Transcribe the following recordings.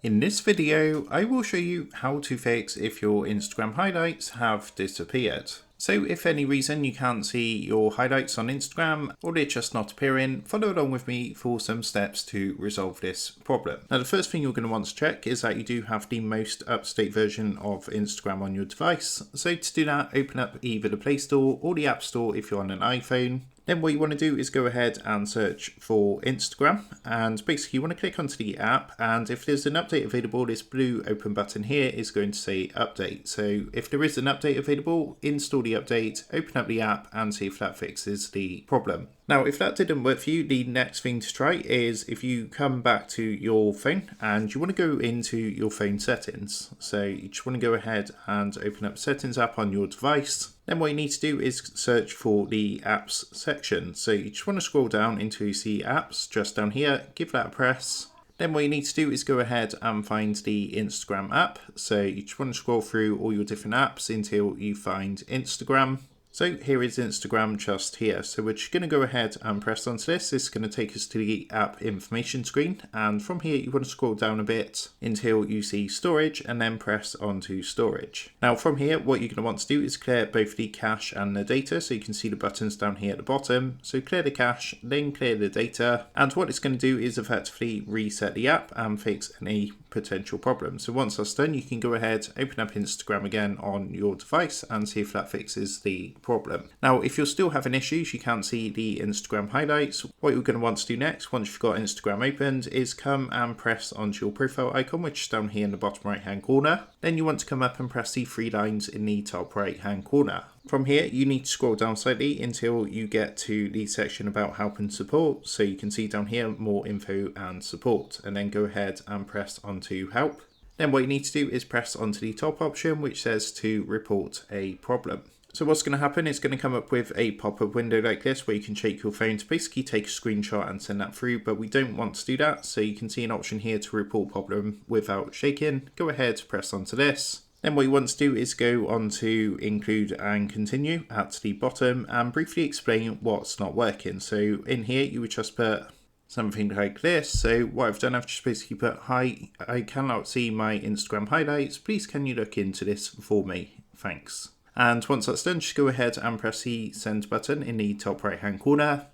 In this video, I will show you how to fix if your Instagram highlights have disappeared. So if for any reason you can't see your highlights on Instagram or they're just not appearing, follow along with me for some steps to resolve this problem. Now the first thing you're going to want to check is that you do have the most up-to-date version of Instagram on your device. So to do that, open up either the Play Store or the App Store if you're on an iPhone. Then what you want to do is go ahead and search for Instagram, and basically you want to click onto the app, and if there's an update available, this blue open button here is going to say update. So if there is an update available, install the update, open up the app and see if that fixes the problem. Now, if that didn't work for you, the next thing to try is if you come back to your phone and you want to go into your phone settings. So you just want to go ahead and open up Settings app on your device. Then what you need to do is search for the apps section. So you just want to scroll down into see apps just down here, give that a press. Then what you need to do is go ahead and find the Instagram app. So you just want to scroll through all your different apps until you find Instagram. So here is Instagram just here. So we're just going to go ahead and press onto this. This is going to take us to the app information screen. And from here, you want to scroll down a bit until you see storage and then press onto storage. Now from here, what you're going to want to do is clear both the cache and the data. So you can see the buttons down here at the bottom. So clear the cache, then clear the data. And what it's going to do is effectively reset the app and fix any potential problem. So once that's done, you can go ahead, open up Instagram again on your device and see if that fixes the problem. Now, if you're still having issues, you can't see the Instagram highlights, what you're going to want to do next, once you've got Instagram opened, is come and press onto your profile icon, which is down here in the bottom right hand corner. Then you want to come up and press the three lines in the top right hand corner. From here, you need to scroll down slightly until you get to the section about help and support. So you can see down here, more info and support, and then go ahead and press onto help. Then what you need to do is press onto the top option, which says to report a problem. So what's going to happen is going to come up with a pop-up window like this where you can shake your phone to basically take a screenshot and send that through, but we don't want to do that. So you can see an option here to report problem without shaking. Go ahead, press onto this. Then what you want to do is go on to include and continue at the bottom and briefly explain what's not working. So in here, you would just put something like this. So what I've done, I've just basically put, "Hi, I cannot see my Instagram highlights. Please can you look into this for me? Thanks." And once that's done, just go ahead and press the send button in the top right hand corner.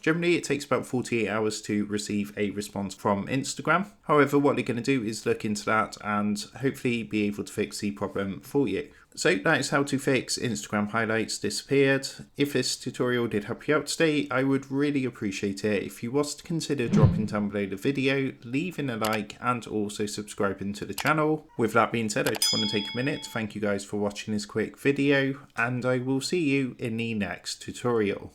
Generally, it takes about 48 hours to receive a response from Instagram. However, what they're going to do is look into that and hopefully be able to fix the problem for you. So that is how to fix Instagram highlights disappeared. If this tutorial did help you out today, I would really appreciate it if you was to consider dropping down below the video, leaving a like and also subscribing to the channel. With that being said, I just want to take a minute to thank you guys for watching this quick video, and I will see you in the next tutorial.